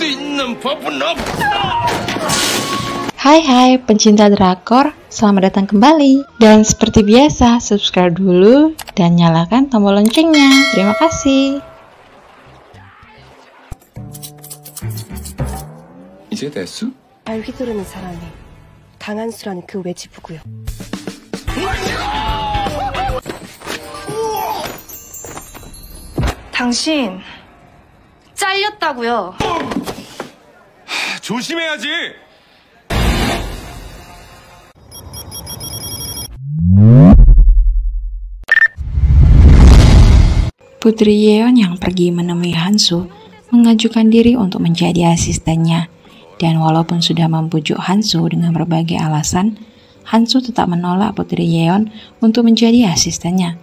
있는 법은 없다. Hai pencinta drakor, selamat datang kembali. Dan seperti biasa, subscribe dulu dan nyalakan tombol loncengnya. Terima kasih. 이제 됐어? 발 휘두르는 사람이 강한 수라는 그 외지부고요. 당신 잘렸다고요. 조심해야지. Putri Yeon yang pergi menemui Hansu mengajukan diri untuk menjadi asistennya. Dan walaupun sudah membujuk Hansu dengan berbagai alasan, Hansu tetap menolak Putri Yeon untuk menjadi asistennya.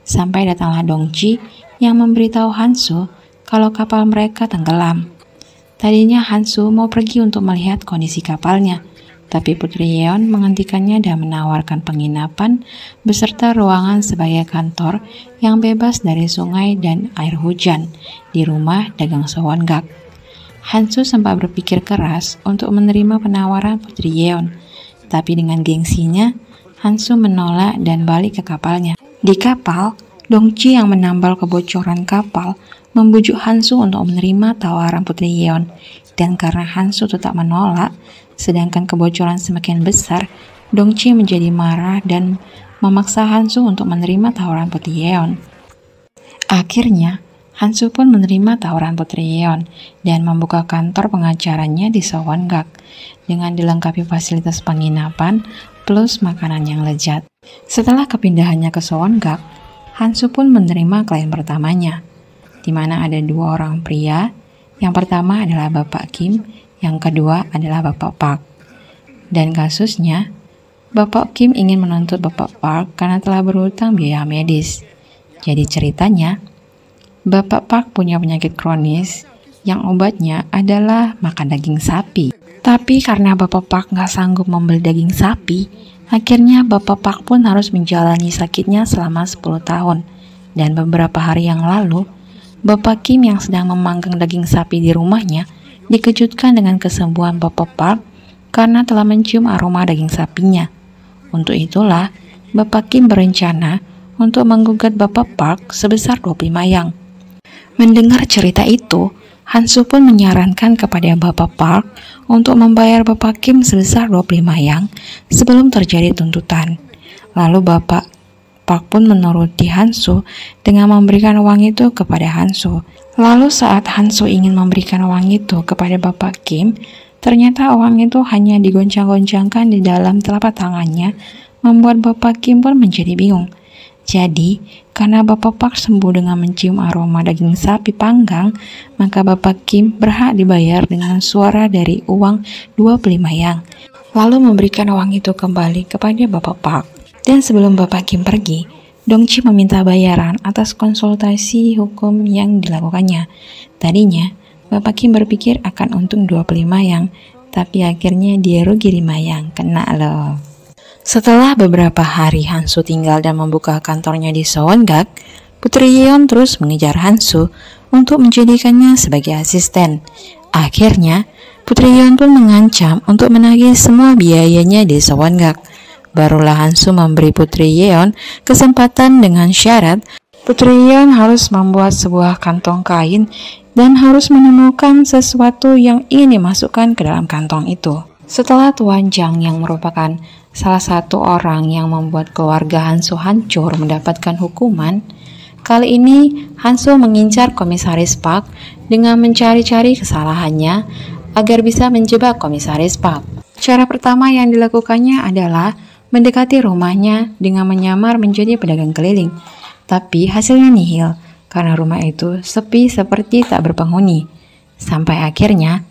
Sampai datanglah Dongji yang memberitahu Hansu kalau kapal mereka tenggelam. Tadinya Hansu mau pergi untuk melihat kondisi kapalnya, tapi Putri Yeon menghentikannya dan menawarkan penginapan beserta ruangan sebagai kantor yang bebas dari sungai dan air hujan di rumah dagang Sowon-gak. Hansu sempat berpikir keras untuk menerima penawaran Putri Yeon, tapi dengan gengsinya, Hansu menolak dan balik ke kapalnya. Di kapal, Dongji yang menambal kebocoran kapal membujuk Hansu untuk menerima tawaran Putri Yeon, dan karena Hansu tetap menolak, sedangkan kebocoran semakin besar, Dongji menjadi marah dan memaksa Hansu untuk menerima tawaran Putri Yeon. Akhirnya, Hansu pun menerima tawaran Putri Yeon dan membuka kantor pengacaranya di Sowon-gak dengan dilengkapi fasilitas penginapan plus makanan yang lezat. Setelah kepindahannya ke Sowon-gak, Hansu pun menerima klien pertamanya, di mana ada dua orang pria. Yang pertama adalah Bapak Kim, yang kedua adalah Bapak Park. Dan kasusnya, Bapak Kim ingin menuntut Bapak Park karena telah berhutang biaya medis. Jadi ceritanya, Bapak Park punya penyakit kronis yang obatnya adalah makan daging sapi. Tapi karena Bapak Park nggak sanggup membeli daging sapi, akhirnya Bapak Park pun harus menjalani sakitnya selama 10 tahun. Dan beberapa hari yang lalu, Bapak Kim yang sedang memanggang daging sapi di rumahnya dikejutkan dengan kesembuhan Bapak Park karena telah mencium aroma daging sapinya. Untuk itulah, Bapak Kim berencana untuk menggugat Bapak Park sebesar 25 yang. Mendengar cerita itu, Hansu pun menyarankan kepada Bapak Park untuk membayar Bapak Kim sebesar 25 yang sebelum terjadi tuntutan. Lalu Bapak Park pun menuruti Hansu dengan memberikan uang itu kepada Hansu. Lalu saat Hansu ingin memberikan uang itu kepada Bapak Kim, ternyata uang itu hanya digoncang-goncangkan di dalam telapak tangannya, membuat Bapak Kim pun menjadi bingung. Jadi, karena Bapak Park sembuh dengan mencium aroma daging sapi panggang, maka Bapak Kim berhak dibayar dengan suara dari uang 25 yang, lalu memberikan uang itu kembali kepada Bapak Park. Dan sebelum Bapak Kim pergi, Dongji meminta bayaran atas konsultasi hukum yang dilakukannya. Tadinya, Bapak Kim berpikir akan untung 25 yang, tapi akhirnya dia rugi 5 yang, kena loh. Setelah beberapa hari Hansu tinggal dan membuka kantornya di Sowon-gak, Putri Yeon terus mengejar Hansu untuk menjadikannya sebagai asisten. Akhirnya, Putri Yeon pun mengancam untuk menagih semua biayanya di Sowon-gak. Barulah Hansu memberi Putri Yeon kesempatan dengan syarat Putri Yeon harus membuat sebuah kantong kain dan harus menemukan sesuatu yang ingin dimasukkan ke dalam kantong itu. Setelah Tuan Jang yang merupakan salah satu orang yang membuat keluarga Hansu hancur mendapatkan hukuman, kali ini Hansu mengincar Komisaris Park dengan mencari-cari kesalahannya agar bisa menjebak Komisaris Park. Cara pertama yang dilakukannya adalah mendekati rumahnya dengan menyamar menjadi pedagang keliling, tapi hasilnya nihil karena rumah itu sepi seperti tak berpenghuni. Sampai akhirnya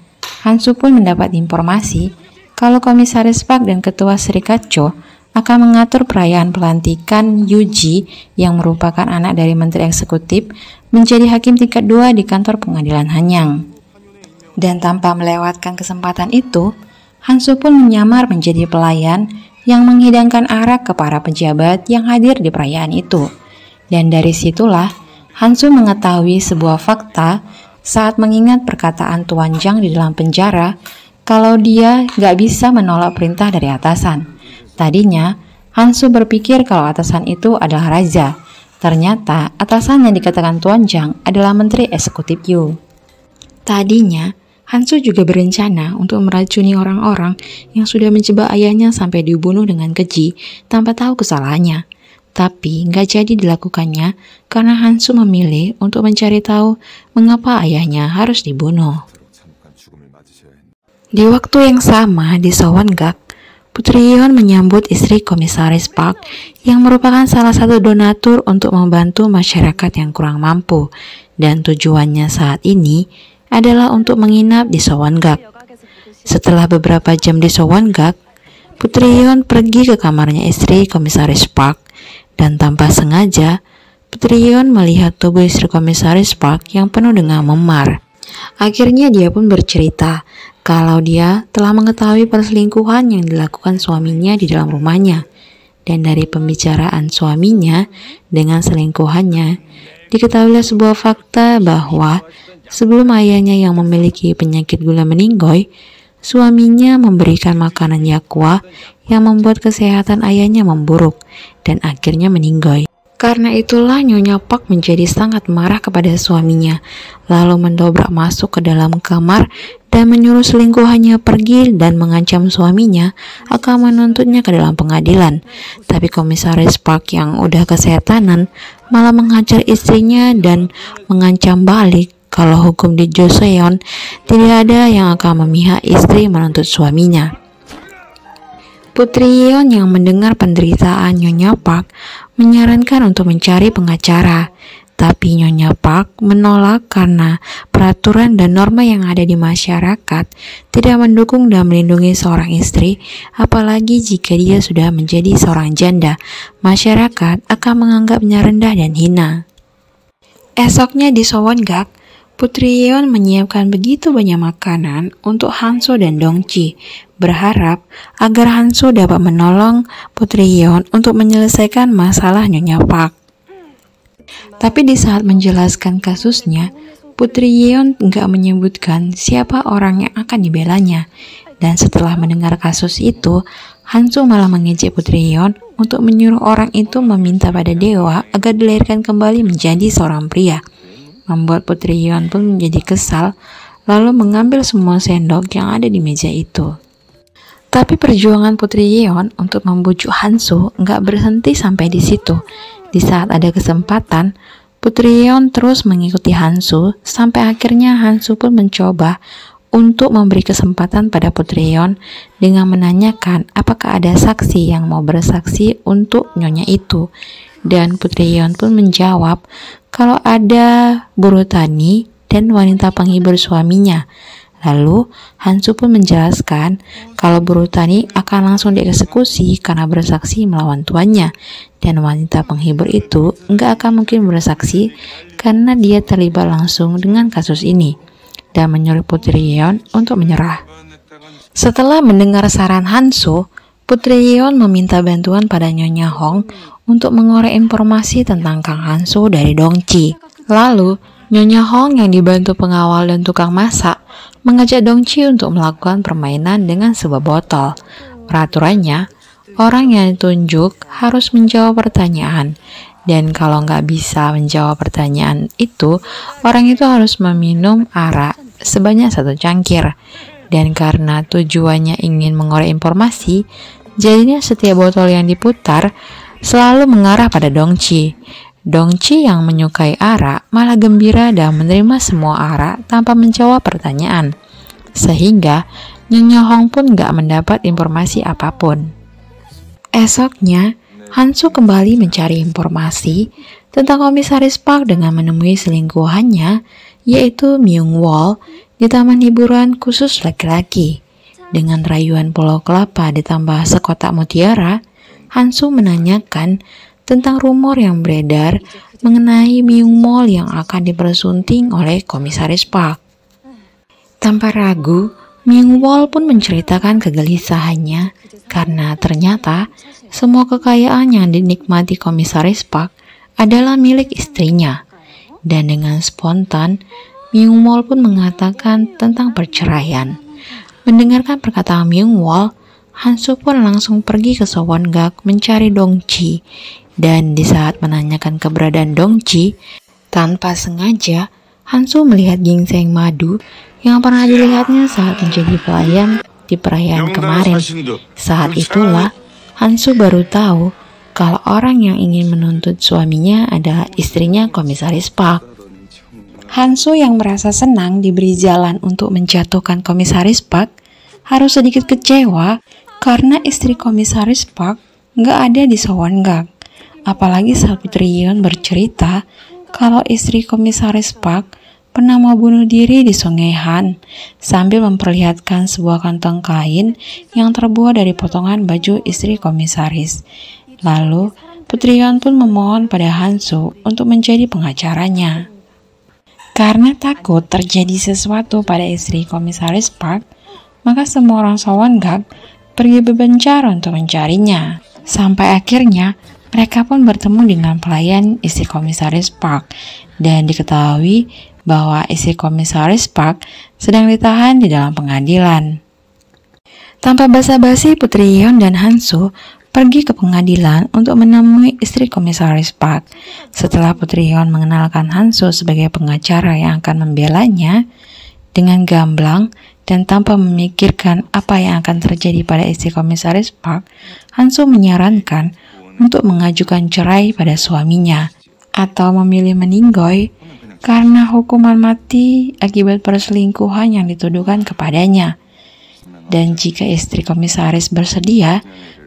Hansu pun mendapat informasi kalau Komisaris Park dan Ketua Serikat Cho akan mengatur perayaan pelantikan Yuji yang merupakan anak dari Menteri Eksekutif menjadi hakim tingkat 2 di kantor pengadilan Hanyang. Dan tanpa melewatkan kesempatan itu, Hansu pun menyamar menjadi pelayan yang menghidangkan arak ke para pejabat yang hadir di perayaan itu. Dan dari situlah Hansu mengetahui sebuah fakta saat mengingat perkataan Tuan Zhang di dalam penjara kalau dia nggak bisa menolak perintah dari atasan. Tadinya, Hansu berpikir kalau atasan itu adalah raja. Ternyata atasan yang dikatakan Tuan Zhang adalah Menteri Eksekutif Yu. Tadinya, Hansu juga berencana untuk meracuni orang-orang yang sudah menjebak ayahnya sampai dibunuh dengan keji tanpa tahu kesalahannya. Tapi nggak jadi dilakukannya karena Hansu memilih untuk mencari tahu mengapa ayahnya harus dibunuh. Di waktu yang sama di Sowon-gak, Putri Yeon menyambut istri Komisaris Park yang merupakan salah satu donatur untuk membantu masyarakat yang kurang mampu, dan tujuannya saat ini adalah untuk menginap di Sowon-gak. Setelah beberapa jam di Sowon-gak, Putri Yeon pergi ke kamarnya istri Komisaris Park, dan tanpa sengaja Putri Yeon melihat tubuh istri Komisaris Park yang penuh dengan memar. Akhirnya dia pun bercerita kalau dia telah mengetahui perselingkuhan yang dilakukan suaminya di dalam rumahnya. Dan dari pembicaraan suaminya dengan selingkuhannya, diketahuilah sebuah fakta bahwa sebelum ayahnya yang memiliki penyakit gula meninggoy, suaminya memberikan makanan yakwa yang membuat kesehatan ayahnya memburuk dan akhirnya meninggoy. Karena itulah Nyonya Park menjadi sangat marah kepada suaminya, lalu mendobrak masuk ke dalam kamar dan menyuruh selingkuhannya pergi dan mengancam suaminya akan menuntutnya ke dalam pengadilan. Tapi Komisaris Park yang udah kesehatanan malah menghajar istrinya dan mengancam balik kalau hukum di Joseon tidak ada yang akan memihak istri menuntut suaminya. Putri Yeon yang mendengar penderitaan Nyonya Park menyarankan untuk mencari pengacara, tapi Nyonya Park menolak karena peraturan dan norma yang ada di masyarakat tidak mendukung dan melindungi seorang istri, apalagi jika dia sudah menjadi seorang janda. Masyarakat akan menganggapnya rendah dan hina. Esoknya di Sowon-gak, Putri Yeon menyiapkan begitu banyak makanan untuk Hanso dan Dongchi, berharap agar Hanso dapat menolong Putri Yeon untuk menyelesaikan masalah Nyonya Park. Tapi di saat menjelaskan kasusnya, Putri Yeon nggak menyebutkan siapa orang yang akan dibelanya. Dan setelah mendengar kasus itu, Hanso malah mengejek Putri Yeon untuk menyuruh orang itu meminta pada dewa agar dilahirkan kembali menjadi seorang pria. Membuat Putri Yeon pun menjadi kesal, lalu mengambil semua sendok yang ada di meja itu. Tapi perjuangan Putri Yeon untuk membujuk Hanso nggak berhenti sampai di situ. Di saat ada kesempatan, Putri Yeon terus mengikuti Hanso sampai akhirnya Hanso pun mencoba untuk memberi kesempatan pada Putri Yeon dengan menanyakan apakah ada saksi yang mau bersaksi untuk nyonya itu. Dan Putri Yeon pun menjawab kalau ada buruh tani dan wanita penghibur suaminya. Lalu Hansu pun menjelaskan kalau buruh tani akan langsung dieksekusi karena bersaksi melawan tuannya, dan wanita penghibur itu nggak akan mungkin bersaksi karena dia terlibat langsung dengan kasus ini, dan menyuruh Putri Yeon untuk menyerah. Setelah mendengar saran Hansu, Putri Yeon meminta bantuan pada Nyonya Hong untuk mengorek informasi tentang Kang Hansu dari Dongchi. Lalu, Nyonya Hong yang dibantu pengawal dan tukang masak mengajak Dongchi untuk melakukan permainan dengan sebuah botol. Peraturannya, orang yang ditunjuk harus menjawab pertanyaan, dan kalau nggak bisa menjawab pertanyaan itu, orang itu harus meminum arak sebanyak 1 cangkir. Dan karena tujuannya ingin mengorek informasi, jadinya setiap botol yang diputar selalu mengarah pada Dongchi. Dongchi yang menyukai arak malah gembira dan menerima semua arak tanpa menjawab pertanyaan. Sehingga Nyonya Hong pun gak mendapat informasi apapun. Esoknya, Hansu kembali mencari informasi tentang Komisaris Park dengan menemui selingkuhannya, yaitu Myung Wol, di taman hiburan khusus laki-laki. Dengan rayuan pulau kelapa ditambah sekotak mutiara, Hansu menanyakan tentang rumor yang beredar mengenai Myung Wol yang akan dipersunting oleh Komisaris Park. Tanpa ragu, Myung Wol pun menceritakan kegelisahannya karena ternyata semua kekayaan yang dinikmati Komisaris Park adalah milik istrinya. Dan dengan spontan, Myung-wol pun mengatakan tentang perceraian. Mendengarkan perkataan Myung-wol, Han-soo pun langsung pergi ke Sowon-gak mencari Dong-ji. Dan di saat menanyakan keberadaan Dong-ji, tanpa sengaja Han-soo melihat ginseng madu yang pernah dilihatnya saat menjadi pelayan di perayaan kemarin. Saat itulah Han-soo baru tahu kalau orang yang ingin menuntut suaminya adalah istrinya Komisaris Park. Han-soo yang merasa senang diberi jalan untuk menjatuhkan Komisaris Park harus sedikit kecewa karena istri Komisaris Park nggak ada di Sowon-gak. Apalagi saat Putri Yeon bercerita kalau istri Komisaris Park pernah mau bunuh diri di Sungai Han sambil memperlihatkan sebuah kantong kain yang terbuat dari potongan baju istri komisaris. Lalu Putri Yeon pun memohon pada Han-soo untuk menjadi pengacaranya. Karena takut terjadi sesuatu pada istri Komisaris Park, maka semua orang Sowon-gak pergi berbencar untuk mencarinya. Sampai akhirnya mereka pun bertemu dengan pelayan istri Komisaris Park dan diketahui bahwa istri Komisaris Park sedang ditahan di dalam pengadilan. Tanpa basa-basi, Putri Yeon dan Han-soo pergi ke pengadilan untuk menemui istri Komisaris Park. Setelah Putri Yeon mengenalkan Han-soo sebagai pengacara yang akan membelanya, dengan gamblang dan tanpa memikirkan apa yang akan terjadi pada istri Komisaris Park, Han-soo menyarankan untuk mengajukan cerai pada suaminya atau memilih meninggoy karena hukuman mati akibat perselingkuhan yang dituduhkan kepadanya. Dan jika istri komisaris bersedia,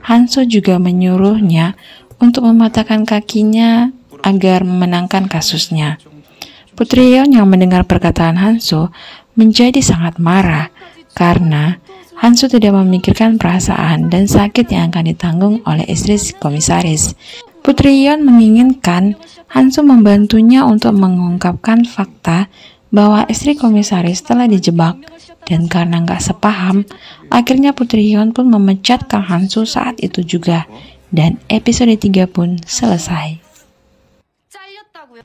Han-soo juga menyuruhnya untuk mematahkan kakinya agar memenangkan kasusnya. Putri Yeon yang mendengar perkataan Han-soo menjadi sangat marah karena Han-soo tidak memikirkan perasaan dan sakit yang akan ditanggung oleh istri komisaris. Putri Yeon menginginkan Han-soo membantunya untuk mengungkapkan fakta bahwa istri komisaris telah dijebak, dan karena nggak sepaham, akhirnya Putri Yeon pun memecat Kang Han-soo saat itu juga, dan episode 3 pun selesai. 잘렸다고요?